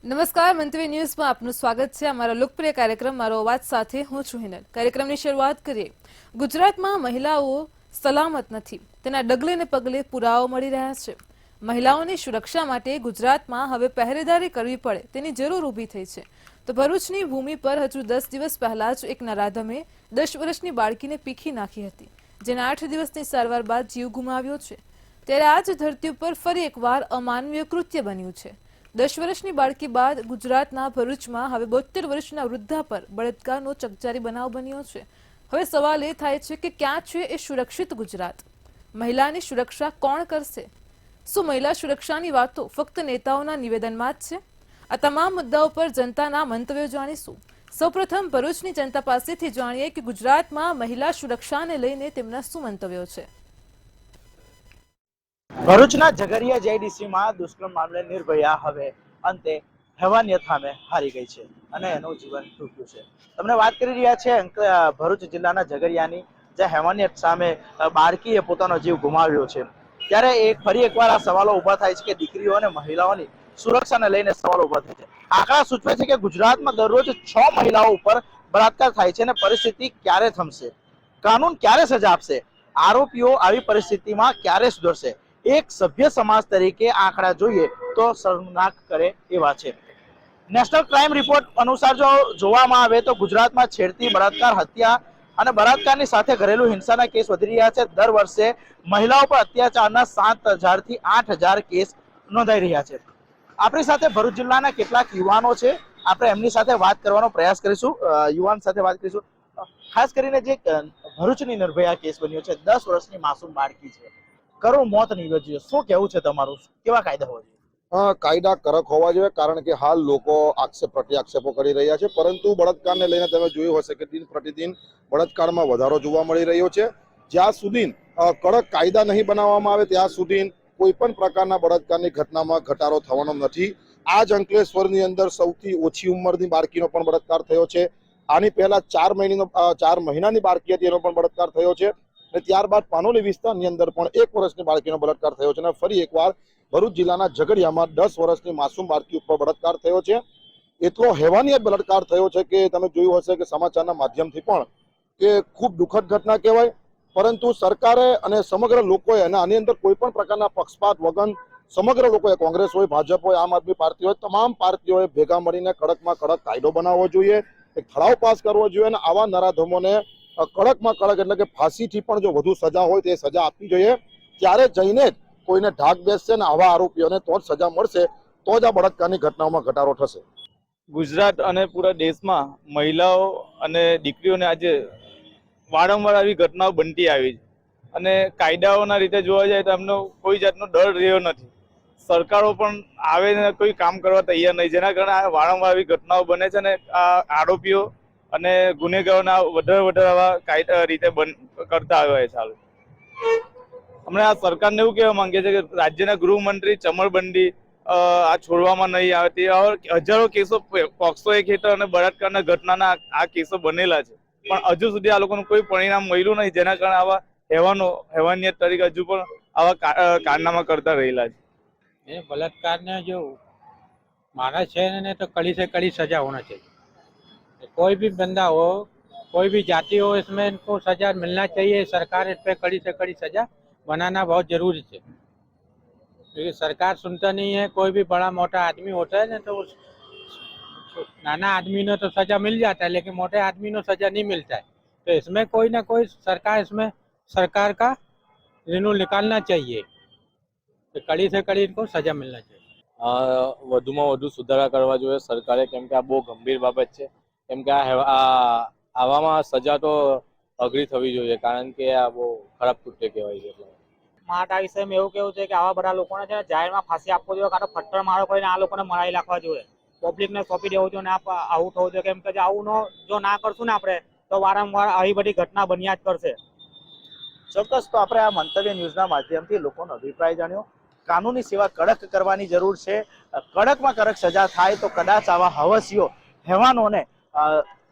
નમસ્કાર મંતવ્ય ન્યૂઝમાં આપનું સ્વાગત છે। અમારા લોકપ્રિય કાર્યક્રમ મારો અવાજ સાથે હું છું હિનલ। કાર્યક્રમની શરૂઆત કરીએ। ગુજરાતમાં મહિલાઓ સલામત નથી, તેના ડગલે ને પગલે પુરાવો મળી રહ્યા છે। મહિલાઓની સુરક્ષા માટે ગુજરાતમાં હવે પહેરેદારી કરવી પડે તેની જરૂર ઊભી થઈ છે। તો ભરૂચની ભૂમિ પર હજુ 10 દિવસ પહેલા જ એક નરાધમે 10 વર્ષની બાળકીને પીખી નાખી હતી, જેના 8 દિવસની સારવાર બાદ જીવ ગુમાવ્યો છે। ત્યારે આ જ ધરતી ઉપર ફરી એકવાર અમાનવીય કૃત્ય બન્યું છે। 10 વર્ષની બાળકી બાદ ગુજરાતના ભરૂચમાં હવે 72 વર્ષના વૃદ્ધા પર બળાત્કારનો ચકચારી બનાવ બન્યો છે। હવે સવાલ એ થાય છે કે ક્યાં છે એ સુરક્ષિત ગુજરાત? મહિલાની સુરક્ષા કોણ કરશે? શું મહિલા સુરક્ષાની વાતો ફક્ત નેતાઓના નિવેદનમાં જ છે? આ તમામ મુદ્દાઓ પર જનતાના મંતવ્યો જાણીશું। સૌપ્રથમ ભરૂચની જનતા પાસેથી જાણીએ કે ગુજરાતમાં મહિલા સુરક્ષાને લઈને તેમના શું મંતવ્યો છે। ભરૂચના ઝઘડિયા જેડીસીમાં દુષ્કર્મ મામલે નિર્ભયા હવે અંતે હેવાનિયત સામે હારી ગઈ છે અને એનું જીવન તૂટ્યું છે। તમને વાત કરી રહ્યા છે ભરૂચ જિલ્લાના ઝઘડિયાની, જે હેવાનિયત સામે બાળકીએ પોતાનો જીવ ગુમાવ્યો છે। ત્યારે ફરી એકવાર આ સવાલો ઉભા થાય છે કે દીકરીઓ અને મહિલાઓની સુરક્ષાને લઈને સવાલો ઉભા થાય છે। આંકડા સૂચવે છે કે ગુજરાતમાં દરરોજ 6 મહિલાઓ ઉપર બળાત્કાર થાય છે અને પરિસ્થિતિ ક્યારે થમશે? કાનૂન ક્યારે સજા આપશે? આરોપીઓ આવી પરિસ્થિતિમાં ક્યારે સુધરશે? એક સભ્ય સમાજ તરીકે આંકડા જોઈએ તો શર્મનાક કરે એવા છે। નેશનલ ક્રાઇમ રિપોર્ટ અનુસાર જો જોવામાં આવે તો ગુજરાતમાં છેડતી, બળાત્કાર, હત્યા અને બળાત્કારની સાથે ઘરેલુ હિંસાના કેસ વધી રહ્યા છે। દર વર્ષે મહિલાઓ પર અત્યાચારના 7,000 થી 8,000 કેસ નોંધાઈ રહ્યા છે। આપણી સાથે ભરૂચ જિલ્લાના કેટલાક યુવાનો છે, આપણે એમની સાથે વાત કરવાનો પ્રયાસ કરીશું। યુવાન સાથે વાત કરીશું। ખાસ કરીને જે ભરૂચની નિર્ભયા કેસ બન્યો છે, 10 વર્ષની માસૂમ બાળકી છે, કરુણ મોત નીપજ્યું, શું કેવું છે તમારું? કેવા કાયદા હોવા જોઈએ? કાયદા કડક હોવા જોઈએ, કારણ કે હાલ લોકો આક્ષેપો કરી રહ્યા છે, પરંતુ બળાત્કારને લઈને તમે જોયું હશે કે દિન પ્રતિદિન બળાત્કારમાં વધારો જોવા મળી રહ્યો છે। જ્યાં સુધી કડક કાયદા નહીં બનાવવામાં આવે ત્યાં સુધી કોઈ પણ પ્રકારના બળાત્કારની ઘટનામાં ઘટાડો થવાનો નથી। આ જ અંકલેશ્વરની અંદર સૌથી ઓછી ઉંમરની બાળકીનો પણ બળાત્કાર થયો છે। આની પહેલા 4 મહિનાની બાળકી હતી, એનો પણ બળાત્કાર થયો છે। અને ત્યારબાદ પાનોલી વિસ્તારની અંદર પણ 1 વર્ષની બાળકીનો બળાત્કાર થયો છે અને ફરી એકવાર ભરૂચ જિલ્લાના ઝઘડિયામાં 10 વર્ષની માસૂમ બાળકી ઉપર બળાત્કાર થયો છે। એટલો હેવાનિયત બળાત્કાર થયો છે કે તમે જોયું હશે કે સમાચારના માધ્યમથી પણ કે ખૂબ દુઃખદ ઘટના કહેવાય, પરંતુ સરકારે અને સમગ્ર લોકોએ અને આની અંદર કોઈ પણ પ્રકારના પક્ષપાત વગર સમગ્ર લોકોએ, કોંગ્રેસ હોય, ભાજપ હોય, આમ આદમી પાર્ટી હોય, તમામ પાર્ટીઓએ ભેગા મળીને કડકમાં કડક કાયદો બનાવવો જોઈએ, એક ઠરાવ પાસ કરવો જોઈએ અને આવા નરાધમોને કડકમાં કડક એટલે કે ફાંસીથી પણ જો વધુ સજા હોય તે સજા આપવી જોઈએ। ત્યારે જઈને જ કોઈને ઢાક બેસશે ને આવા આરોપીઓને તો જ સજા મળશે, તો જ આ બળાત્કારની ઘટનાઓમાં ઘટાડો થશે। ગુજરાત અને પૂરા દેશમાં મહિલાઓ અને દીકરીઓને આજે વારંવાર આવી ઘટનાઓ બનતી આવી છે અને કાયદાઓના રીતે જોવા જાય તો એમનો કોઈ જાતનો ડર રહ્યો નથી। સરકારો પણ આવે ને કોઈ કામ કરવા તૈયાર નહીં, જેના કારણે વારંવાર આવી ઘટનાઓ બને છે અને આ આરોપીઓ અને ગુનેગારોના વધારે આવા કાયદા રીતે કરતા આવ્યા છે। ચાલુ હમણાં આ સરકારને એવું કહેવા માંગે છે કે રાજ્યના ગૃહમંત્રી ચમરબંધી આ છોડવામાં નહીં આવે। તે હજારો કેસો પોક્સો એક્ટ હેઠળ અને બળાત્કારના ઘટનાના આ કેસો બનેલા છે, પણ હજુ સુધી આ લોકોનું કોઈ પરિણામ મળ્યું નહીં, જેના કારણે આવા હેવાનિયત તરીકે હજુ પણ આવા કારનામા કરતા રહેલા છે। ये बलात्कार ने जो मारा है ने तो कड़ी से कड़ी सजा होना चाहिए। कोई भी बंदा हो, कोई भी जाति हो, इसमें इनको सजा मिलना चाहिए। सरकार इस पे कड़ी से कड़ी सजा बनाना बहुत जरूरी है, क्योंकि सरकार सुनता नहीं है। कोई भी बड़ा मोटा आदमी होता है ना, तो उस नाना आदमी ने तो सजा मिल जाता है, लेकिन मोटे आदमी ने सजा नहीं मिलता है। तो इसमें कोई ना कोई सरकार का निर्णय निकालना चाहिए, तो कड़ी से कड़ी इनको सजा मिलना चाहिए। વધુમાં વધુ સુધારા કરવા જોઈએ સરકારે, કેમ કે આ બહુ ગંભીર બાબત છે। કેમ કે આવામાં સજા તો અઘરી થવી જોઈએ, કારણ કે આ બહુ ખરાબ કૃત્ય કહેવાય છે। માટે આ વિષયમાં એવું કેવું છે કે આવા બધા લોકોને છે ને જાહેરમાં ફાંસી આપવો જોઈએ, કાં તો ફટ્ટર મારો કરીને આ લોકોને મરાવી નાખવા જોઈએ, પબ્લિકને સોંપી દેવું જોઈએ ને આવું થવું જોઈએ। કેમ કે આવું જો ના કરશું ને આપણે, તો વારંવાર આવી બધી ઘટના બન્યા જ કરશે। ચોક્કસ, તો આપણે આ મંતવ્ય ન્યૂઝના માધ્યમથી લોકોનો અભિપ્રાય જાણ્યો। કાનૂની સેવા કડક કરવાની જરૂર છે, કડકમાં કડક સજા થાય તો કદાચ આવા હવસીઓ, હેવાનોને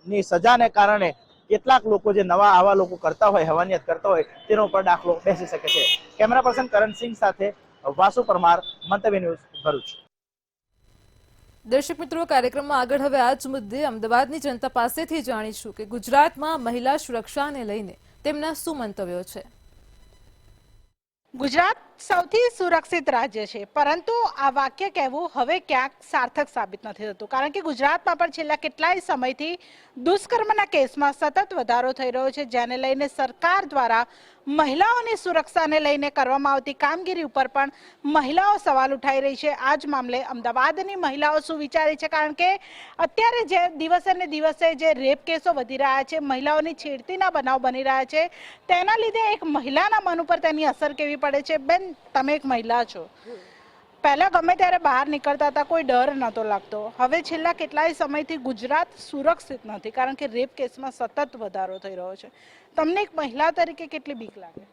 ની સજાને કારણે કેટલાક લોકો જે નવા આવા લોકો કરતા હોય, હેવાનિયત કરતા હોય, તેનો પર દાખલો બેસી શકે છે। કેમેરા પર્સન કરણ સિંહ સાથે વાસુ પરમાર, મંતવ્ય ન્યૂઝ, ભરૂચ। દર્શક મિત્રો, કાર્યક્રમમાં આગળ હવે આ જ મુદ્દે અમદાવાદની જનતા પાસેથી જાણીશું કે ગુજરાતમાં મહિલા સુરક્ષાને લઈને તેમના શું મંતવ્યો છે. ગુજરાત સૌથી સુરક્ષિત રાજ્ય છે, પરંતુ આ વાક્ય કહેવું હવે ક્યાંક સાર્થક સાબિત નથી થતું, કારણ કે ગુજરાતમાં પણ છેલ્લા કેટલાય સમયથી દુષ્કર્મના કેસમાં સતત વધારો થઈ રહ્યો છે, જેને લઈને સરકાર દ્વારા મહિલાઓની સુરક્ષાને લઈને કરવામાં આવતી કામગીરી ઉપર પણ મહિલાઓ સવાલ ઉઠાઈ રહી છે. આ જ મામલે અમદાવાદની મહિલાઓ શું વિચારે છે, કારણ કે અત્યારે જે દિવસે ને દિવસે જે રેપ કેસો વધી રહ્યા છે, મહિલાઓની છેડતીના બનાવ બની રહ્યા છે, તેના લીધે એક મહિલાના મન ઉપર તેની અસર કેવી પડે છે. બેન, તમે એક મહિલા છો, પહેલા ગમે ત્યારે બહાર નીકળતા હતા, કોઈ ડર નહોતો લાગતો. હવે છેલ્લા કેટલાય સમયથી ગુજરાત સુરક્ષિત નથી, કારણ કે રેપ કેસમાં સતત વધારો થઈ રહ્યો છે. તમને એક મહિલા તરીકે કેટલી બીક લાગે?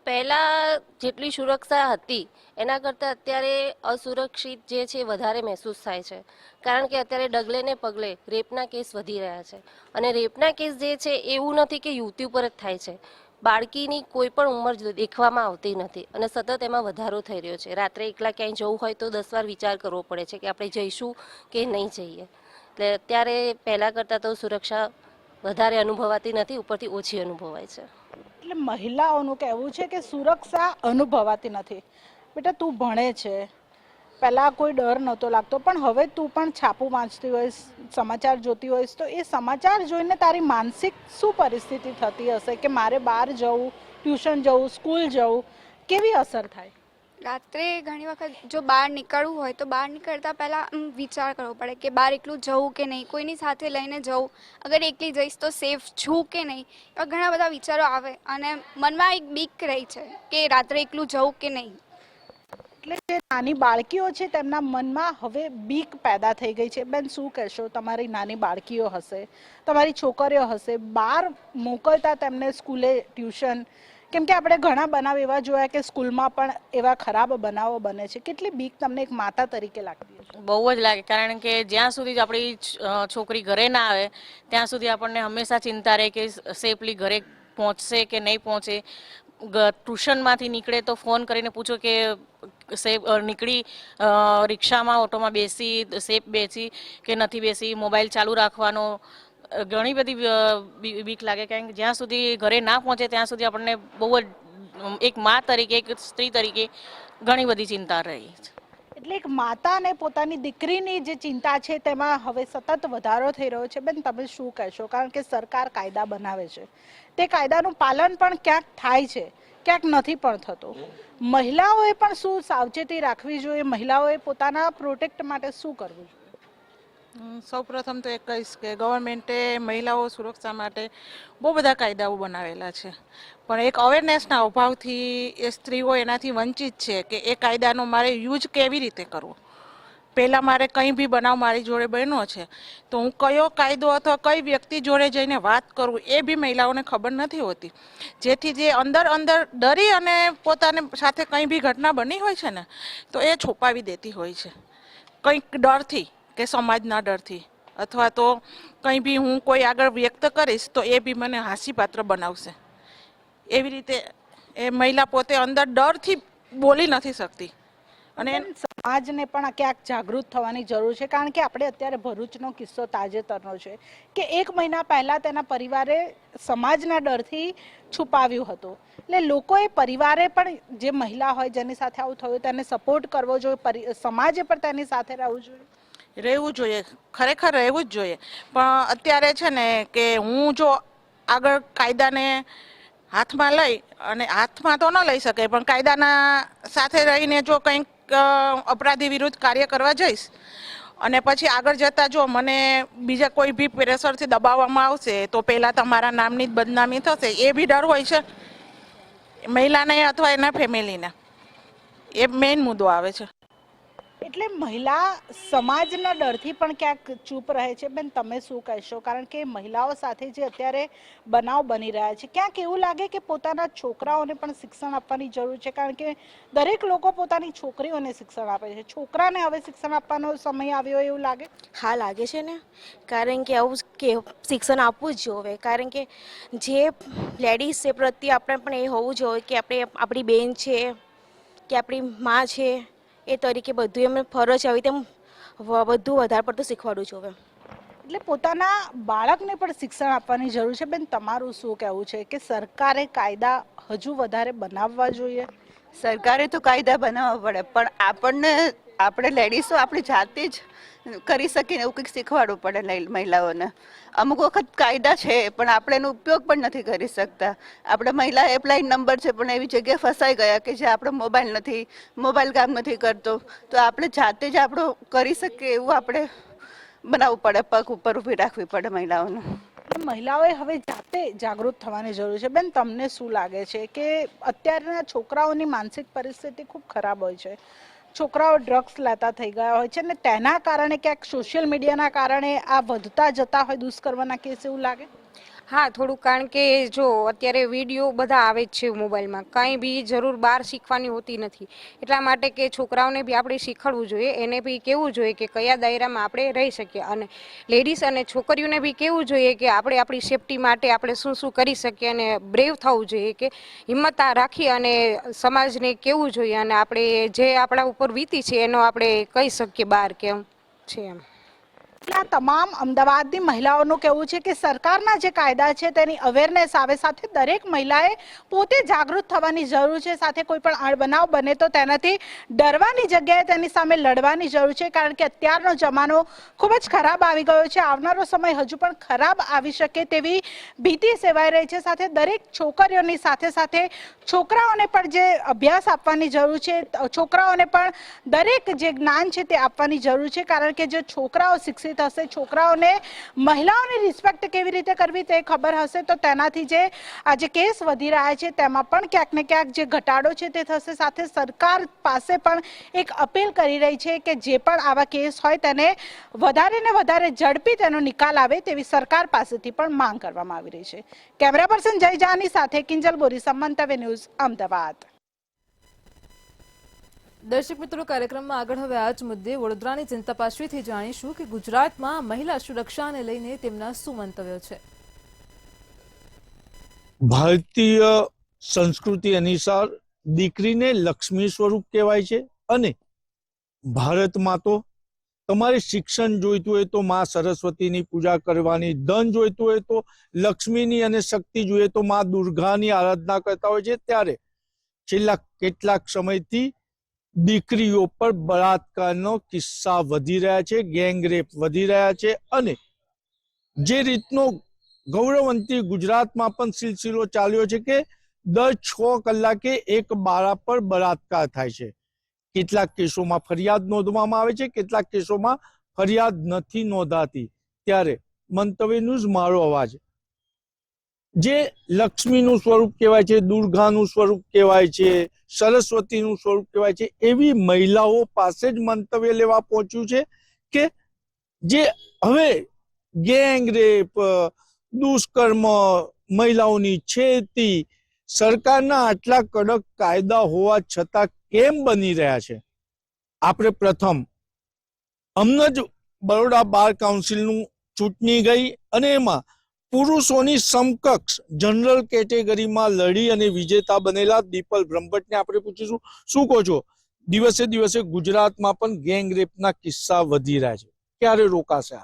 પહેલાં જેટલી સુરક્ષા હતી એના કરતાં અત્યારે અસુરક્ષિત જે છે વધારે મહેસૂસ થાય છે, કારણ કે અત્યારે ડગલે ને પગલે રેપના કેસ વધી રહ્યા છે. અને રેપના કેસ જે છે એવું નથી કે યુવતી ઉપર જ થાય છે, બાળકીની કોઈ પણ ઉંમર દેખવામાં આવતી નથી અને સતત એમાં વધારો થઈ રહ્યો છે. રાત્રે એકલા ક્યાંય જવું હોય તો 10 વાર વિચાર કરવો પડે છે કે આપણે જઈશું કે નહીં જઈએ. એટલે અત્યારે પહેલાં કરતાં તો સુરક્ષા વધારે અનુભવાતી નથી, ઉપરથી ઓછી અનુભવાય છે. એટલે મહિલાઓનું કહેવું છે કે સુરક્ષા અનુભવાતી નથી. બેટા, તું ભણે છે, પહેલા કોઈ ડર નહોતો લાગતો, પણ હવે તું પણ છાપું વાંચતી હોઈશ, સમાચાર જોતી હોઈશ, તો એ સમાચાર જોઈને તારી માનસિક શું પરિસ્થિતિ થતી હશે કે મારે બહાર જવું, ટ્યુશન જવું, સ્કૂલ જવું, કેવી અસર થાય? રાત્રે ઘણી વખત જો બહાર નીકળવું હોય તો બહાર નીકળતા પહેલાં વિચાર કરવો પડે કે બહાર એકલું જવું કે નહીં, કોઈની સાથે લઈને જવું, અગર એકલી જઈશ તો સેફ છું કે નહીં, એવા ઘણા બધા વિચારો આવે અને મનમાં એક બીક રહી છે કે રાત્રે એકલું જવું કે નહીં. એટલે જે નાની બાળકીઓ છે તેમના મનમાં હવે બીક પેદા થઈ ગઈ છે. બેન, શું કહેશો? તમારી નાની બાળકીઓ હશે, તમારી છોકરીઓ હશે, બહાર મોકલતા તેમને સ્કૂલે, ટ્યુશન, કેમ કે આપણે ઘણા બનાવ એવા જોયા કે સ્કૂલમાં પણ એવા ખરાબ બનાવો બને છે. કેટલી બીક તમને એક માતા તરીકે લાગતી હશે? બહુ જ લાગે, કારણ કે જ્યાં સુધી આપણી છોકરી ઘરે ના આવે ત્યાં સુધી આપણને હંમેશા ચિંતા રહે કે સેફલી ઘરે પહોંચશે કે નહીં પહોંચે. ટ્યુશનમાંથી નીકળે તો ફોન કરીને પૂછો કે સેફ નીકળી, રિક્ષામાં, ઓટોમાં બેસી, સેફ બેસી કે નથી બેસી, મોબાઈલ ચાલુ રાખવાનો. ઘણી બધી બીક લાગે, કારણ કે જ્યાં સુધી ઘરે ના પહોંચે ત્યાં સુધી આપણને બહુ જ એક મા તરીકે, એક સ્ત્રી તરીકે ઘણી બધી ચિંતા રહી છે. એટલે એક માતા અને પોતાની દીકરીની જે ચિંતા છે તેમાં હવે સતત વધારો થઈ રહ્યો છે. બેન, તમે શું કહેશો? કારણ કે સરકાર કાયદા બનાવે છે, તે કાયદાનું પાલન પણ ક્યાંક થાય છે, ક્યાંક નથી પણ થતું. મહિલાઓએ પણ શું સાવચેતી રાખવી જોઈએ? મહિલાઓએ પોતાના પ્રોટેક્ટ માટે શું કરવું જોઈએ? સૌપ્રથમ તો એ કહીશ કે ગવર્મેન્ટે મહિલાઓ સુરક્ષા માટે બહુ બધા કાયદાઓ બનાવેલા છે, પણ એક અવેરનેસના અભાવથી એ સ્ત્રીઓ એનાથી વંચિત છે કે એ કાયદાનો મારે યુઝ કેવી રીતે કરવો. પહેલાં મારે કંઈ બી બનાવ મારી જોડે બન્યો છે તો હું કયો કાયદો અથવા કઈ વ્યક્તિ જોડે જઈને વાત કરું એ બી મહિલાઓને ખબર નથી હોતી, જેથી જે અંદર ડરી અને પોતાને સાથે કંઈ બી ઘટના બની હોય છે ને તો એ છુપાવી દેતી હોય છે, કંઈક ડરથી કે સમાજના ડરથી, અથવા તો કંઈ બી હું કોઈ આગળ વ્યક્ત કરીશ તો એ બી મને હાસ્યપાત્ર બનાવશે. એવી રીતે એ મહિલા પોતે અંદર ડરથી બોલી નથી શકતી. અને સમાજને પણ ક્યાંક જાગૃત થવાની જરૂર છે, કારણ કે આપણે અત્યારે ભરૂચનો કિસ્સો તાજેતરનો છે કે 1 મહિના પહેલા તેના પરિવારે સમાજના ડરથી છુપાવ્યું હતું. એટલે લોકોએ, પરિવારે પણ, જે મહિલા હોય જેની સાથે આવું થયું તેને સપોર્ટ કરવો જોઈએ, સમાજે પણ તેની સાથે રહેવું જોઈએ, ખરેખર રહેવું જ જોઈએ. પણ અત્યારે છે ને કે હું જો આગળ કાયદાને હાથમાં લઈ, અને હાથમાં તો ન લઈ શકે પણ કાયદાના સાથે રહીને જો કંઈક અપરાધી વિરુદ્ધ કાર્ય કરવા જઈશ અને પછી આગળ જતાં જો મને બીજા કોઈ બી પ્રેશરથી દબાવવામાં આવશે તો પહેલાં તમારા નામની જ બદનામી થશે, એ બી ડર હોય છે મહિલાને અથવા એના ફેમિલીને. એ મેઇન મુદ્દો આવે છે. એટલે મહિલા સમાજના ડરથી પણ ક્યાંક ચૂપ રહે છે. બેન, તમે શું કહેશો? કારણ કે મહિલાઓ સાથે જે અત્યારે બનાવ બની રહ્યા છે, ક્યાંક એવું લાગે કે પોતાના છોકરાઓને પણ શિક્ષણ આપવાની જરૂર છે, કારણ કે દરેક લોકો પોતાની છોકરીઓને શિક્ષણ આપે છે. છોકરાને હવે શિક્ષણ આપવાનો સમય આવ્યો એવું લાગે? હા, લાગે છે ને, કારણ કે આવું કે શિક્ષણ આપવું જ જોઈએ, કારણ કે જે લેડીઝ છે પ્રત્યે આપણે પણ એ હોવું જોઈએ કે આપણે આપણી બેન છે કે આપણી મા છે એ તરીકે બધું એમને ફરજ આવી તેમ વધુ વધારે પડતું શીખવાડવું જોઈએ. એટલે પોતાના બાળકને પણ શિક્ષણ આપવાની જરૂર છે. બેન, તમારું શું કહેવું છે કે સરકારે કાયદા હજુ વધારે બનાવવા જોઈએ? સરકારે તો કાયદા બનાવવા પડે, પણ આપણે લેડીઝો આપણી જાતે જ કરી શકીએ એવું કંઈક શીખવાડવું પડે મહિલાઓને. અમુક વખત કાયદા છે પણ આપણે એનો ઉપયોગ પણ નથી કરી શકતા. આપણે મહિલા હેલ્પલાઇન નંબર છે પણ એવી જગ્યાએ ફસાઈ ગયા કે જે આપણો મોબાઈલ કામ નથી કરતો, તો આપણે જાતે જ આપણું કરી શકીએ એવું આપણે બનાવવું પડે, પગ ઉપર ઊભી રાખવી પડે મહિલાઓને. મહિલાઓએ હવે જાતે જાગૃત થવાની જરૂર છે. બેન, તમને શું લાગે છે કે અત્યારના છોકરાઓની માનસિક પરિસ્થિતિ ખૂબ ખરાબ હોય છે? છોકરાઓ ડ્રગ્સ લેતા થઈ ગયા હોય છે અને તેના કારણે ક્યાંક સોશિયલ મીડિયાના કારણે આ વધતા જતા હોય દુષ્કર્મના કેસ, એવું લાગે? હા, થોડું, કારણ કે જો અત્યારે વિડીયો બધા આવે જ છે મોબાઈલમાં, કંઈ બી જરૂર બહાર શીખવાની હોતી નથી. એટલા માટે કે છોકરાઓને બી આપણે શીખવાડવું જોઈએ, એને બી કહેવું જોઈએ કે કયા દાયરામાં આપણે રહી શકીએ, અને લેડીઝ અને છોકરીઓને બી કહેવું જોઈએ કે આપણે આપણી સેફટી માટે આપણે શું શું કરી શકીએ, અને બ્રેવ થવું જોઈએ, કે હિંમત રાખી અને સમાજને કહેવું જોઈએ, અને આપણે જે આપણા ઉપર વીતી છે એનો આપણે કહી શકીએ બહાર કેમ છે એમ. આ તમામ અમદાવાદની મહિલાઓનું કહેવું છે કે સરકારના જે કાયદા છે તેની અવેરનેસ આવે, સાથે દરેક મહિલાએ પોતે જાગૃત થવાની જરૂર છે. સાથે કોઈ પણ અણબનાવ બને તો તેનાથી ડરવાની જગ્યાએ તેની સામે લડવાની જરૂર છે, કારણ કે અત્યારનો જમાનો ખૂબ જ ખરાબ આવી ગયો છે. આવનારો સમય હજુ પણ ખરાબ આવી શકે તેવી ભીતિ સેવાઈ રહી છે. સાથે દરેક છોકરીઓની સાથે સાથે છોકરાઓને પણ જે અભ્યાસ આપવાની જરૂર છે, છોકરાઓને પણ દરેક જે જ્ઞાન છે તે આપવાની જરૂર છે, કારણ કે જો છોકરાઓ શિક્ષિત હશે, છોકરાઓને મહિલાઓની રિસ્પેક્ટ કેવી રીતે કરવી તે ખબર હશે, તો તેનાથી જે આ જે કેસ વધી રહ્યા છે તેમાં પણ ક્યાંક ને ક્યાંક જે ઘટાડો છે તે થશે. સાથે સરકાર પાસે પણ એક અપીલ કરી રહી છે કે જે પણ આવા કેસ હોય તેને વધારે ને વધારે ઝડપી તેનો નિકાલ આવે તેવી સરકાર પાસેથી પણ માંગ કરવામાં આવી રહી છે. કેમેરા પર્સન જય જાની સાથે કિંજલ બોરી, સમંતવ્ય ન્યૂઝ, અમદાવાદ. દર્શક મિત્રો, કાર્યક્રમમાં આગળ હવે આ જ મુદ્દે વડોદરાની જનતા પાસેથી જાણીશું કે ગુજરાતમાં મહિલા સુરક્ષાને લઈને તેમના શું મંતવ્યો છે. ભારતીય સંસ્કૃતિ અનુસાર દીકરીને લક્ષ્મી સ્વરૂપ કહેવાય છે, અને ભારતમાં તો તમારે શિક્ષણ જોઈતું હોય તો માં સરસ્વતીની પૂજા કરવાની, ધન જોઈતું હોય તો લક્ષ્મીની, અને શક્તિ જોઈએ તો માં દુર્ગાની આરાધના કરતા હોય છે. ત્યારે છેલ્લા કેટલાક સમયથી દીકરીઓ પર બળાત્કારનો કિસ્સા વધી રહ્યા છે, ગેંગરેપ વધી રહ્યા છે, અને જે રીતનો ગૌરવંતી ગુજરાતમાં પણ સિલસિલો ચાલ્યો છે કે દર 6 કલાકે એક બાળા પર બળાત્કાર થાય છે. કેટલાક કેસોમાં ફરિયાદ નોંધવામાં આવે છે, કેટલાક કેસોમાં ફરિયાદ નથી નોંધાતી. ત્યારે મંતવ્ય ન્યૂઝ, મારો અવાજ. જે લક્ષ્મીનું સ્વરૂપ કહેવાય છે, દુર્ગાનું સ્વરૂપ કહેવાય છે, સરસ્વતીનું સ્વરૂપ કહેવાય છે, એવી મહિલાઓ પાસે જ મંતવ્ય લેવા પહોંચ્યું છે કે જે હવે ગેંગરેપ, દુષ્કર્મ, મહિલાઓની છેડતી સરકારના આટલા કડક કાયદા હોવા છતાં કેમ બની રહ્યા છે? આપણે પ્રથમ હમણાં જ બરોડા બાર કાઉન્સિલનું ચૂંટણી ગઈ, અને એમાં પુરુષોની સમકક્ષ જનરલ કેટેગરીમાં લડી અને વિજેતા બનેલા દીપલ બ્રહ્મભટ્ટને આપણે પૂછીશું, શું કહો છો? દિવસે દિવસે ગુજરાતમાં પણ ગેંગરેપના કિસ્સા વધી રહ્યા છે, ક્યારે રોકાશે?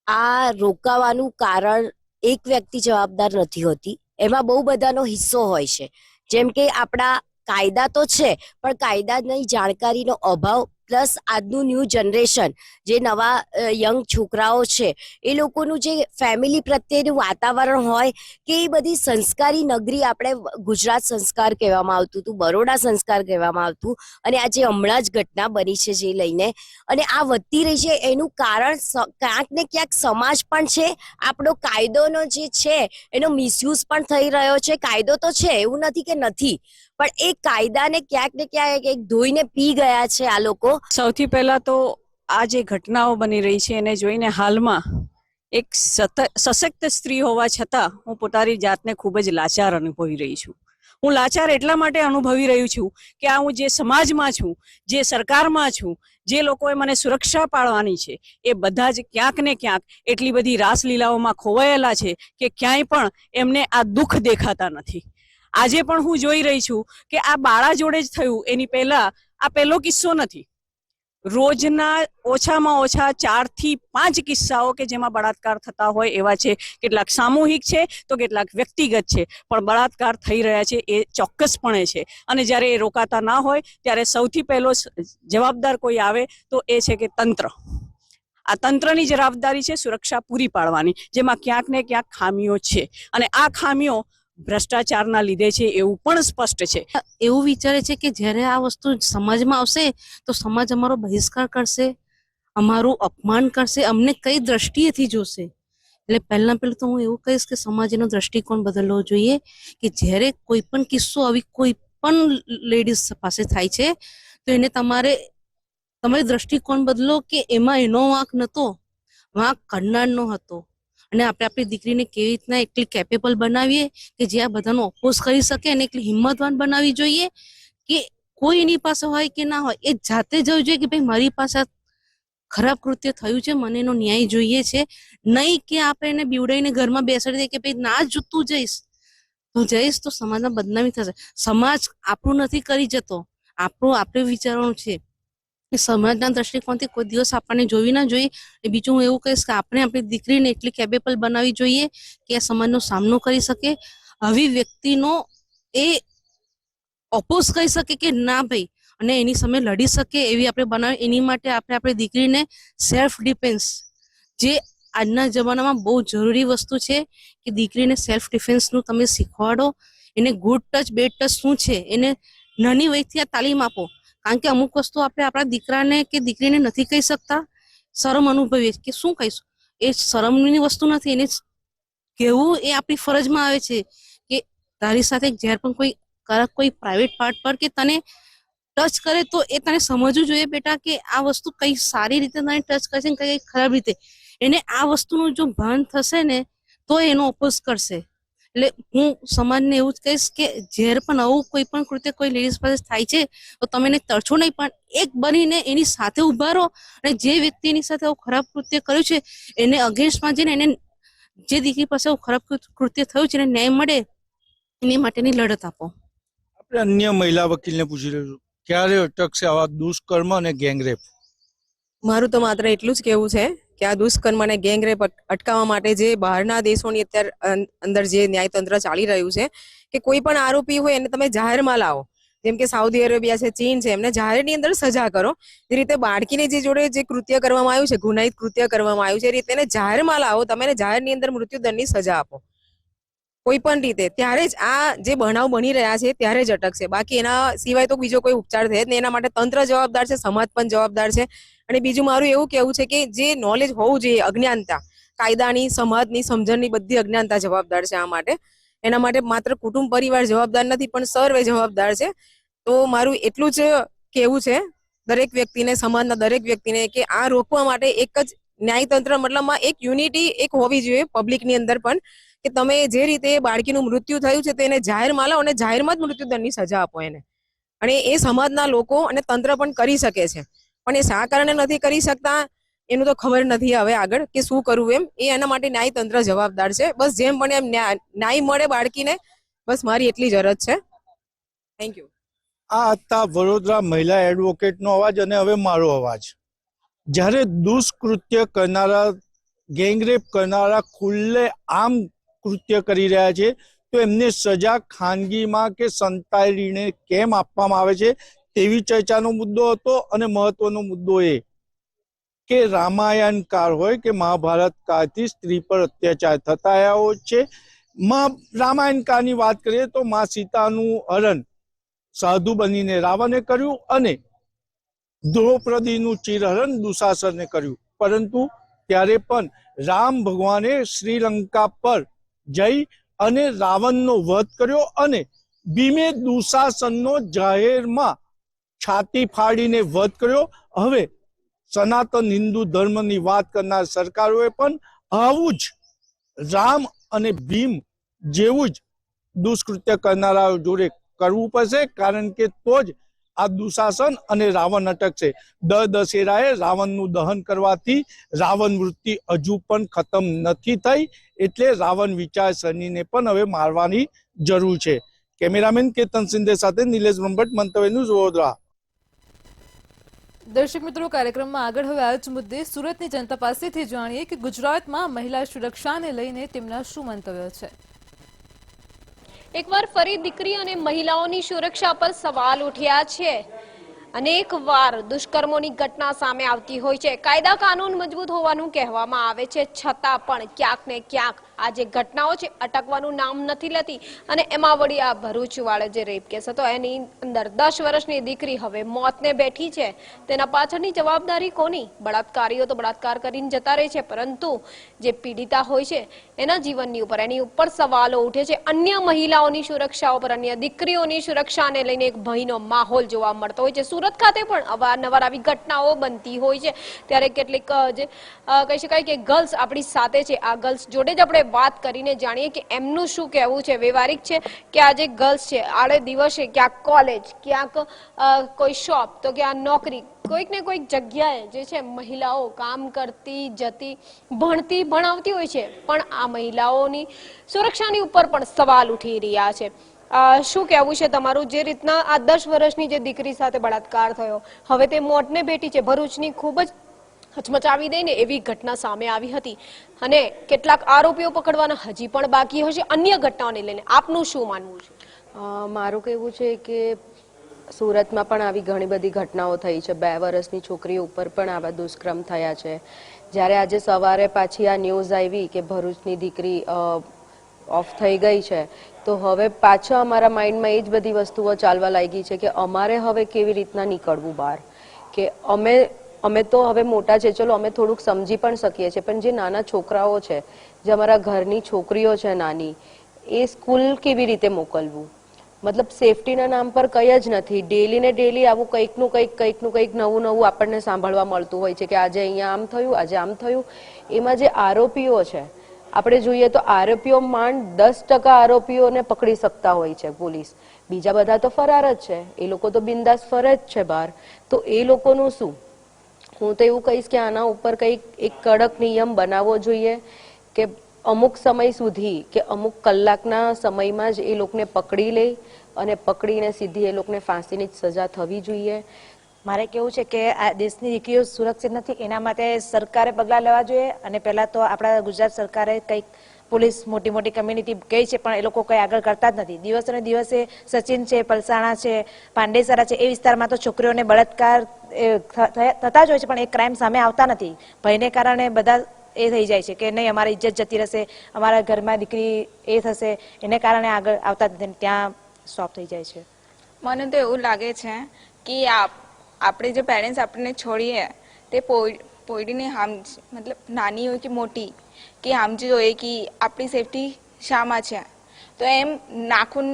આ રોકાવાનું કારણ એક વ્યક્તિ જવાબદાર નથી હોતી, એમાં બહુ બધાનો હિસ્સો હોય છે. જેમ કે આપણા કાયદા તો છે, પણ કાયદાની જાણકારીનો અભાવ, પ્લસ આજનું ન્યૂ જનરેશન, જે નવા યંગ છોકરાઓ છે, એ લોકોનું જે ફેમિલી પ્રત્યેનું વાતાવરણ હોય કે એ બધી સંસ્કારી નગરી, આપણે ગુજરાત સંસ્કાર કહેવામાં આવતું હતું, બરોડા સંસ્કાર કહેવામાં આવતું, અને આજે હમણાં જ ઘટના બની છે જે લઈને, અને આ વધતી રહી છે. એનું કારણ ક્યાંક ને ક્યાંક સમાજ પણ છે, આપણો કાયદોનો જે છે એનો મિસયુઝ પણ થઈ રહ્યો છે. કાયદો તો છે, એવું નથી કે નથી, પણ એ કાયદાને ક્યાંક ને ક્યાંક એક ધોઈને પી ગયા છે આ લોકો. સૌથી પહેલા તો આ જે ઘટનાઓ બની રહી છે એને જોઈને હાલમાં એક સશક્ત સ્ત્રી હોવા છતાં હું પોતાની જાતને ખૂબ જ લાચાર અનુભવી રહી છું. હું લાચાર એટલા માટે અનુભવી રહ્યું છું કે આ હું જે સમાજમાં છું, જે સરકારમાં છું, જે લોકોએ મને સુરક્ષા પાળવાની છે, એ બધા જ ક્યાંક ને ક્યાંક એટલી બધી રાસલીલાઓમાં ખોવાયેલા છે કે ક્યાંય પણ એમને આ દુઃખ દેખાતા નથી. આજે પણ હું જોઈ રહી છું કે આ બાળા જોડે જ થયું, એની પહેલા આ પહેલો કિસ્સો નથી. રોજના ઓછામાં ઓછા 4 થી 5 કિસ્સાઓ કે જેમાં બળાત્કાર થતા હોય એવા છે. કેટલાક સામૂહિક છે તો કેટલાક વ્યક્તિગત છે, પણ બળાત્કાર થઈ રહ્યા છે એ ચોક્કસપણે છે. અને જ્યારે એ રોકાતા ના હોય ત્યારે સૌથી પહેલો જવાબદાર કોઈ આવે તો એ છે કે તંત્ર. આ તંત્રની જવાબદારી છે સુરક્ષા પૂરી પાડવાની, જેમાં ક્યાંક ને ક્યાંક ખામીઓ છે, અને આ ખામીઓ ભ્રષ્ટાચારના લીધે છે એવું પણ સ્પષ્ટ છે. એવું વિચારે છે કે જ્યારે આ વસ્તુ સમાજમાં આવશે તો સમાજ અમારો બહિષ્કાર કરશે, અમારું અપમાન કરશે, અમને કઈ દ્રષ્ટિએથી જોશે. એટલે પહેલા તો હું એવું કહીશ કે સમાજનો દ્રષ્ટિકોણ બદલવો જોઈએ કે જ્યારે કોઈ પણ કિસ્સો આવી કોઈ પણ લેડીઝ પાસે થાય છે તો એને તમારી દ્રષ્ટિકોણ બદલો કે એમાં એનો વાંક નહોતો, વાંક કરનારનો હતો. અને આપણે આપણી દીકરીને કેવી રીતના એટલી કેપેબલ બનાવીએ કે જે આ બધાનો ઓપોઝ કરી શકે, અને એટલી હિંમતવાન બનાવવી જોઈએ કે કોઈ એની પાસે હોય કે ના હોય એ જાતે જવું જોઈએ કે ભાઈ મારી પાસે ખરાબ કૃત્ય થયું છે, મને એનો ન્યાય જોઈએ છે. નહીં કે આપણે એને બીવડાઈને ઘરમાં બેસાડી દઈએ કે ભાઈ ના જ તું જઈશ તો સમાજમાં બદનામી થશે. સમાજ આપણું નથી કરી જતો, આપણે વિચારવાનું છે. સમાજના દ્રષ્ટિકોણથી કોઈ દિવસ આપણને જોવી ના જોઈએ. બીજું હું એવું કહીશ કે આપણે આપણી દીકરીને એટલી કેપેબલ બનાવવી જોઈએ કે આ સમાજનો સામનો કરી શકે, આવી વ્યક્તિનો એ ઓપોઝ કરી શકે કે ના ભાઈ, અને એની સામે લડી શકે એવી આપણે બનાવી. એની માટે આપણે આપણી દીકરીને સેલ્ફ ડિફેન્સ, જે આજના જમાનામાં બહુ જરૂરી વસ્તુ છે કે દીકરીને સેલ્ફ ડિફેન્સનું તમે શીખવાડો. એને ગુડ ટચ બેડ ટચ શું છે એને નાની વયથી આ તાલીમ આપો. કારણ કે અમુક વસ્તુ આપણે આપણા દીકરાને કે દીકરીને નથી કહી શકતા, શરમ અનુભવીએ કે શું કહીશું. એ શરમની વસ્તુ નથી, એને કહેવું એ આપણી ફરજમાં આવે છે કે તારી સાથે જ્યારે પણ કોઈ પ્રાઇવેટ પાર્ટ પર કે તને ટચ કરે તો એ તને સમજવું જોઈએ બેટા કે આ વસ્તુ કઈ સારી રીતે તને ટચ કરશે ને કઈ ખરાબ રીતે. એને આ વસ્તુનું જો ભાન થશે ને તો એનો ઓપોઝ કરશે. એટલે હું સમાજને એવું જ કહીશ કે જ્યારે પણ આવું કોઈ પણ કૃત્ય કોઈ લેડીઝ પાસે થાય છે તો તમે એને તરછો નહીં, પણ એક બનીને એની સાથે ઉભા રહો, અને જે વ્યક્તિની સાથે આવું ખરાબ કૃત્ય કર્યું છે એને અગેન્સ્ટમાં જઈને એને જે દીકરી પાસે આવું ખરાબ કૃત્ય થયું છે એને ન્યાય મળે એની માટેની લડત આપો. આપણે અન્ય મહિલા વકીલને પૂછી રહ્યું છું, ક્યારે અટકશે આવા દુષ્કર્મ અને ગેંગરેપ? મારું તો માત્ર એટલું જ કહેવું છે કે આ દુષ્કર્મ અને ગેંગરેપ અટકાવવા માટે જે બહારના દેશોની અત્યારે અંદર જે ન્યાયતંત્ર ચાલી રહ્યું છે કે કોઈ પણ આરોપી હોય એને તમે જાહેરમાં લાવો, જેમ કે સાઉદી અરેબિયા છે, ચીન છે, એમને જાહેરની અંદર સજા કરો. જે રીતે બાળકીની જે જોડે જે કૃત્ય કરવામાં આવ્યું છે, ગુનાહિત કૃત્ય કરવામાં આવ્યું છે, એ રીતે એને જાહેરમાં લાવો, તમે એને જાહેરની અંદર મૃત્યુદંડની સજા આપો કોઈ પણ રીતે. ત્યારે જ આ જે બનાવ બની રહ્યા છે ત્યારે જ અટકશે. બાકી એના સિવાય તો બીજો કોઈ ઉપચાર થાય જ નહીં. એના માટે તંત્ર જવાબદાર છે, સમાજ પણ જવાબદાર છે. અને બીજું મારું એવું કહેવું છે કે જે નોલેજ હોવું જોઈએ, અજ્ઞાનતા, કાયદાની, સમાજની સમજણની બધી અજ્ઞાનતા જવાબદાર છે આ માટે. એના માટે માત્ર કુટુંબ પરિવાર જવાબદાર નથી, પણ સર્વે જવાબદાર છે. તો મારું એટલું જ કહેવું છે દરેક વ્યક્તિને, સમાજના દરેક વ્યક્તિને, કે આ રોકવા માટે એક જ ન્યાયતંત્ર મતલબમાં એક યુનિટી એક હોવી જોઈએ પબ્લિકની અંદર પણ, કે તમે જે રીતે બાળકીનું મૃત્યુ થયું છે તેને જાહેરમાં લાવો અને જાહેરમાં જ મૃત્યુદંડની સજા આપો એને. અને એ સમાજના લોકો અને તંત્ર પણ કરી શકે છે, પણ એ શા કારણે નથી કરી શકતા એનું તો ખબર નથી હવે આગળ કે શું કરવું એમ. એ એના માટે ન્યાયતંત્ર જવાબદાર છે. બસ જેમ પણ એમ ન્યાય મળે બાળકીને, બસ મારી એટલી જ અરજ છે. Thank you. આ હતા વડોદરા મહિલા એડવોકેટનો અવાજ. અને હવે મારો અવાજ. જ્યારે દુષ્કૃત્ય કરનારા, ગેંગરેપ કરનારા ખુલ્લે આમ કૃત્ય કરી રહ્યા છે તો એમને સજા ખાનગીમાં કે સંતાડીને કેમ આપવામાં આવે છે તેવી ચર્ચાનો મુદ્દો હતો. અને મહત્વનો મુદ્દો એ કે રામાયણ કાળ હોય કે મહાભારત કાળથી સ્ત્રી પર અત્યાચાર થતા આવ્યા છે. રામાયણ કાળની વાત કરીએ તો મા સીતાનું હરણ સાધુ બનીને રાવણે કર્યું, અને દ્રૌપદીનું ચિરહરણ દુશાસને કર્યું. પરંતુ ત્યારે પણ રામ ભગવાને શ્રીલંકા પર જઈ અને રાવણનો વધ કર્યો, અને ભીમે દુશાસનનો જાહેરમાં છાતી ફાડીને વધ કર્યો. હવે સનાતન હિન્દુ ધર્મની વાત કરનાર સરકારોએ પણ આવું જ રામ અને ભીમ જેવું જ દુષ્કૃત્ય કરનારા જોડે કરવું પડશે, કારણ કે તો જ આ દુશાસન અને રાવણ અટકશે. દર દશેરાએ રાવણનું દહન કરવાથી રાવણ વૃત્તિ હજુ પણ ખતમ નથી થઈ, એટલે રાવણ વિચારસરણીને પણ હવે મારવાની જરૂર છે. કેમેરામેન કેતન સિંધે સાથે નિલેશ બ્રહ્મભટ્ટ, મંતવ્ય ન્યૂઝ, વડોદરા. દર્શક મિત્રો, કાર્યક્રમમાં આગળ હવે આ જ મુદ્દે સુરતની જનતા પાસેથી જાણીએ કે ગુજરાતમાં મહિલા સુરક્ષાને લઈને તેમના શું મંતવ્ય છે. એકવાર ફરી દીકરી અને મહિલાઓની સુરક્ષા પર સવાલ ઉઠ્યા છે. અનેક વાર દુષ્કર્મોની ઘટના સામે આવતી હોય છે. કાયદા કાનૂન મજબૂત હોવાનું કહેવામાં આવે છે, છતાં પણ ક્યાંક ને ક્યાંક આ જે ઘટનાઓ છે અટકવાનું નામ નથી લેતી. અને એમાં વળી આ ભરૂચવાળો જે રેપ કેસ હતો એની અંદર 10 વર્ષની દીકરી હવે મોતને બેઠી છે. તેના પાછળની જવાબદારી કોની? બળાત્કારીઓ તો બળાત્કાર કરીને જતા રહે છે, પરંતુ જે પીડિતા હોય છે એના જીવનની ઉપર એની ઉપર સવાલો ઉઠે છે. અન્ય મહિલાઓની સુરક્ષા ઉપર, અન્ય દીકરીઓની સુરક્ષાને લઈને એક ભયનો માહોલ જોવા મળતો હોય છે. સુરત ખાતે પણ અવારનવાર આવી ઘટનાઓ બનતી હોય છે. ત્યારે કેટલીક જે કહી શકાય કે ગર્લ્સ આપણી સાથે છે, આ ગર્લ્સ જોડે જ આપણે વાત કરીને જાણીએ કે એમનું શું કહેવું છે. વ્યવહારિક છે કે આ જે ગર્લ્સ છે આડે દિવસે ક્યાંક કોલેજ, ક્યાંક કોઈ શોપ, તો ક્યાંક નોકરી, કોઈક ને કોઈક જગ્યાએ જે છે મહિલાઓ કામ કરતી જતી, ભણતી ભણાવતી હોય છે, પણ આ મહિલાઓની સુરક્ષાની ઉપર પણ સવાલ ઉઠી રહ્યા છે. શું કહેવું છે તમારું? જે રીતના આ 10 વર્ષની જે દીકરી સાથે બળાત્કાર થયો, હવે તે મોતને ભેટી છે. ભરૂચની ખૂબ જ હચમચાવી દઈને એવી ઘટના સામે આવી હતી અને કેટલાક આરોપીઓ પકડવાના હજી પણ બાકી હશે. અન્ય ઘટનાઓને લઈને આપનું શું માનવું છે? મારું કહેવું છે કે સુરતમાં પણ આવી ઘણી બધી ઘટનાઓ થઈ છે. 2 વર્ષની છોકરીઓ ઉપર પણ આવા દુષ્કર્મ થયા છે. જ્યારે આજે સવારે પાછી આ ન્યૂઝ આવી કે ભરૂચની દીકરી ઓફ થઈ ગઈ છે, તો હવે પાછા અમારા માઇન્ડમાં એ જ બધી વસ્તુઓ ચાલવા લાગી છે કે અમારે હવે કેવી રીતના નીકળવું બહાર. કે અમે તો હવે મોટા છે, ચલો અમે થોડુંક સમજી પણ શકીએ છીએ, પણ જે નાના છોકરાઓ છે, જે અમારા ઘરની છોકરીઓ છે નાની, એ સ્કૂલ કેવી રીતે મોકલવું? મતલબ સેફટીના નામ પર કંઈ જ નથી. ડેલી ને ડેલી આવું કંઈકનું કંઈક નવું આપણને સાંભળવા મળતું હોય છે કે આજે અહીંયા આમ થયું, આજે આમ થયું. એમાં જે આરોપીઓ છે, આપણે જોઈએ તો આરોપીઓ માંડ 10% આરોપીઓને પકડી શકતા હોય છે પોલીસ. બીજા બધા તો ફરાર જ છે. એ લોકો તો બિંદાસ ફરે જ છે બહાર. તો એ લોકોનું શું? હું તો એવું કહીશ કે આના ઉપર કંઈક એક કડક નિયમ બનાવવો જોઈએ કે અમુક સમય સુધી કે અમુક કલાકના સમયમાં જ એ લોકોને પકડી લે અને પકડીને સીધી એ લોકોને ફાંસીની જ સજા થવી જોઈએ. મારે કેવું છે કે આ દેશની દીકરીઓ સુરક્ષિત નથી, એના માટે સરકારે પગલાં લેવા જોઈએ. અને પહેલાં તો આપણા ગુજરાત સરકારે કંઈક પોલીસ મોટી મોટી કમ્યુનિટી કહે છે, પણ એ લોકો કંઈ આગળ કરતા જ નથી. દિવસે ને દિવસે સચિન છે, પલસાણા છે, પાંડેસરા છે, એ વિસ્તારમાં તો છોકરીઓને બળાત્કાર થતા જ હોય છે, પણ એ ક્રાઇમ સામે આવતા નથી. ભયને કારણે બધા એ થઈ જાય છે કે નહીં અમારી ઇજ્જત જતી રહેશે, અમારા ઘરમાં દીકરી એ થશે, એને કારણે આગળ આવતા જ નથી, ત્યાં સ્ટોપ થઈ જાય છે. મને તો એવું લાગે છે કે આપણે જે પેરેન્ટ્સ આપણને છોડીએ તે પોયડીને મતલબ નાની હોય કે મોટી કે સમજી જોઈએ કે આપણી સેફટી શામાં છે. તો એમ નાખૂન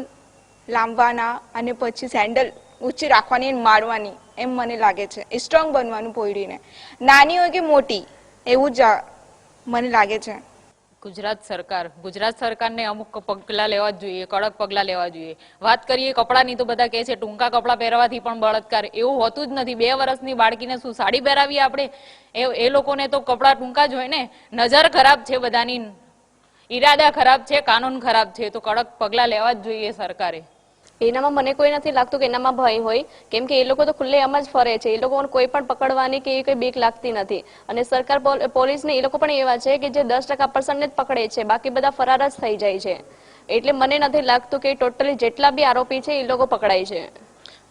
લાંબવાના અને પછી સેન્ડલ ઊંચી રાખવાની અને મારવાની, એમ મને લાગે છે. સ્ટ્રોંગ બનવાનું પોયડીને, નાની હોય કે મોટી, એવું જ મને લાગે છે. ગુજરાત સરકારને અમુક પગલાં લેવા જ જોઈએ, કડક પગલાં લેવા જોઈએ. વાત કરીએ કપડાની તો બધા કહે છે ટૂંકા કપડાં પહેરવાથી પણ બળાત્કાર. એવું હોતું જ નથી. 2 વર્ષની બાળકીને શું સાડી પહેરાવીએ આપણે? એ લોકોને તો કપડાં ટૂંકા જ હોય ને. નજર ખરાબ છે બધાની, ઈરાદા ખરાબ છે, કાનૂન ખરાબ છે, તો કડક પગલાં લેવા જ જોઈએ સરકારે. એનામાં મને કોઈ નથી લાગતું કે એનામાં ભય હોય, કેમ કે એ લોકો તો ખુલ્લે આમ જ ફરે છે. એ લોકોને કોઈ પણ પકડવાની કે કોઈ બીક લાગતી નથી. અને સરકાર પોલીસને એ લોકો પણ એવા છે કે જે 10% પર્સનને જ પકડે છે, બાકી બધા ફરાર જ થઈ જાય છે. એટલે મને નથી લાગતું કે ટોટલી જેટલા બી આરોપી છે એ લોકો પકડાય છે.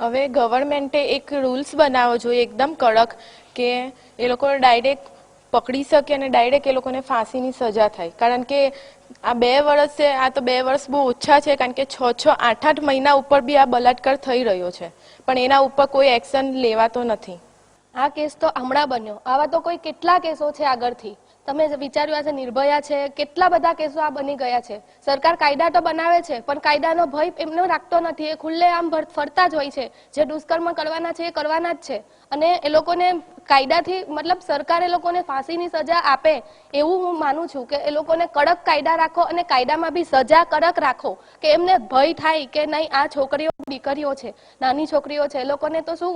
હવે ગવર્મેન્ટે એક રૂલ્સ બનાવવો જોઈએ એકદમ કડક, કે એ લોકોને ડાયરેક્ટ પકડી શકે અને ડાયરેક્ટ એ લોકોને ફાંસીની સજા થાય. કારણ કે આ 2 વર્ષ છે, આ તો 2 વર્ષ બહુ ઓછા છે, કારણ કે 6, 8 મહિના ઉપર બી આ બલાત્કાર થઈ રહ્યો છે, પણ એના ઉપર કોઈ એક્શન લેવાતો નથી. આ કેસ તો હમણાં બન્યો, આવા તો કોઈ કેટલા કેસો છે આગળથી. તમે વિચાર્યું હશે નિર્ભયા છે, કેટલા બધા કેસો આ બની ગયા છે. સરકાર કાયદા તો બનાવે છે, પણ કાયદાનો ભય એમનો રાખતો નથી. એ ખુલ્લે આમ ફરતા જ હોય છે. જે દુષ્કર્મ કરવાના છે એ કરવાના જ છે. અને એ લોકોને કાયદાથી મતલબ સરકાર એ લોકોને ફાંસીની સજા આપે એવું હું માનું છું કે એ લોકોને કડક કાયદા રાખો અને કાયદામાં બી સજા કડક રાખો, કે એમને ભય થાય કે નહીં આ છોકરીઓ દીકરીઓ છે, નાની છોકરીઓ છે, એ લોકોને તો શું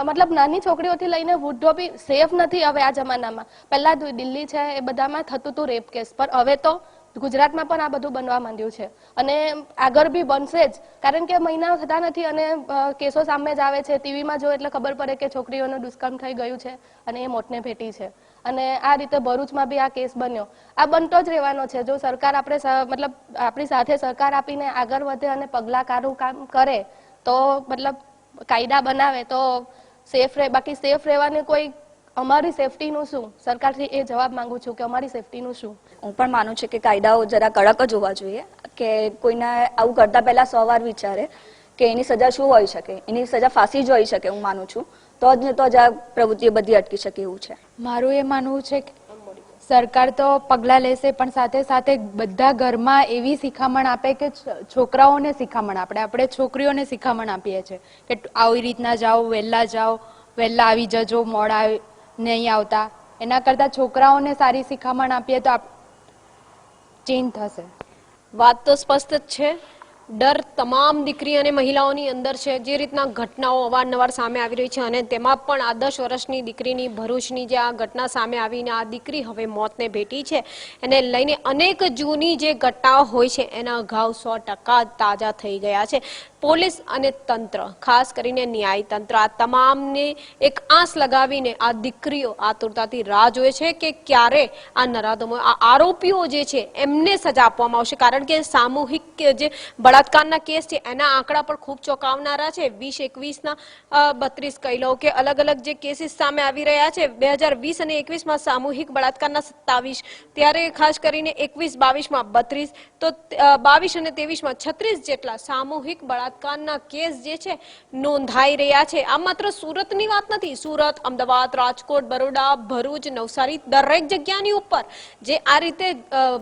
મતલબ નાની છોકરીઓથી લઈને વૃદ્ધો બી સેફ નથી હવે આ જમાનામાં. પહેલા દિલ્હી છે એ બધામાં થતું હતું રેપ કેસ, પણ હવે તો ગુજરાતમાં પણ આ બધું બનવા માંડ્યું છે અને આગળ બી બનશે જ, કારણ કે મહિના થતા નથી અને કેસો સામે જ આવે છે. ટીવીમાં જો એટલે ખબર પડે કે છોકરીઓનું દુષ્કર્મ થઈ ગયું છે અને એ મોતને ભેટી છે. અને આ રીતે ભરૂચમાં બી આ કેસ બન્યો. આ બનતો જ રહેવાનો છે. જો સરકાર મતલબ આપણી સાથે સરકાર આપીને આગળ વધે અને પગલાંકારું કામ કરે તો મતલબ કાયદા બનાવે તો સેફ રહે. બાકી સેફ રહેવાની કોઈ, અમારી સેફટીનું શું, સરકારથી એ જવાબ માંગુ છું કે અમારી સેફટીનું શું. હું પણ માનું છું કે કાયદાઓ જરા કડક જ હોવા જોઈએ, કે કોઈને આવું કરતા પહેલા 100 વાર વિચારે કે એની સજા શું હોઈ શકે. એની સજા ફાંસી જ હોઈ શકે, હું માનું છું. તો જ આ પ્રવૃત્તિઓ બધી અટકી શકે એવું છે. મારું એ માનવું છે કે સરકાર તો પગલાં લેશે, પણ સાથે સાથે બધા ઘરમાં એવી શિખામણ આપે કે છોકરાઓને શિખામણ આપણે છોકરીઓને શિખામણ આપીએ છીએ કે આવી રીતના જાઓ, વહેલા આવી જજો, મોડા નહીં આવતા. એના કરતાં છોકરાઓને સારી શિખામણ આપીએ તો ચેન્જ થશે. વાત તો સ્પષ્ટ જ છે. ડર તમામ દીકરી અને મહિલાઓની અંદર છે. જે રીતના ઘટનાઓ અવારનવાર સામે આવી રહી છે અને તેમાં પણ આ 10 વર્ષની દીકરીની ભરૂચની જે આ ઘટના સામે આવીને આ દીકરી હવે મોતને ભેટી છે, એને લઈને અનેક જૂની જે ઘટનાઓ હોય છે એના ઘાવ 100% તાજા થઈ ગયા છે. પોલીસ અને તંત્ર, ખાસ કરીને ન્યાય તંત્ર, આ તમામને એક આંસ લગાવીને આ દીકરીઓ આતુરતાથી રાહ જોએ છે કે ક્યારે આ નરાધમો, આ આરોપીઓ જે છે એમને સજા આપવામાં આવશે. કારણ કે સામૂહિક જે બળાત્કારના કેસ છે એના આંકડા પણ ખૂબ ચોંકાવનારા છે. 20-21ના 32 કહી લો કે અલગ અલગ જે કેસીસ સામે આવી રહ્યા છે. 2020 અને 21માં સામૂહિક બળાત્કારના 27, ત્યારે ખાસ કરીને 21-22માં 32, તો 22 અને 23માં 36 જેટલા સામૂહિક બળાત્કારના કેસ જે છે નોંધાઈ રહ્યા છે. આ માત્ર સુરતની વાત નથી. સુરત, અમદાવાદ, રાજકોટ, બરોડા, ભરૂચ, નવસારી, દરેક જગ્યાની ઉપર જે આ રીતે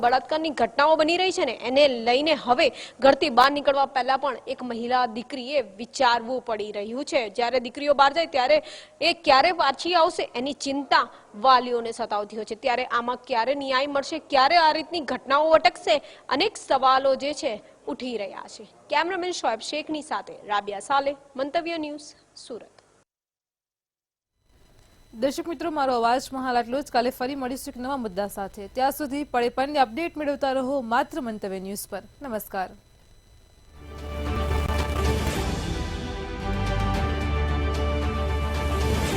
બળાત્કારની ઘટનાઓ બની રહી છે ને એને લઈને હવે ઘરથી બહાર નીકળવા પહેલા પણ એક મહિલા દીકરીએ વિચારવું પડી રહ્યું છે. જ્યારે દીકરીઓ બહાર જાય ત્યારે એ ક્યારે પાછી આવશે એની ચિંતા વાલીઓને સતાવતી હોય છે. ત્યારે આમાં ક્યારે ન્યાય મળશે, ક્યારે આ રીતની ઘટનાઓ અટકશે, અનેક સવાલો જે છે ઉઠી રહ્યા છે. કેમેરામેન શોએબ શેખની સાથે રાબિયા સાલે, મંતવ્ય ન્યૂઝ, સુરત. દર્શક મિત્રો, મારો અવાજમાં હાલ આટલો જ. કાલે ફરી મળીશું એક નવા મુદ્દા સાથે. ત્યાં સુધી પળે પળની અપડેટ મેળવતા રહો માત્ર મંતવ્ય ન્યૂઝ પર. નમસ્કાર.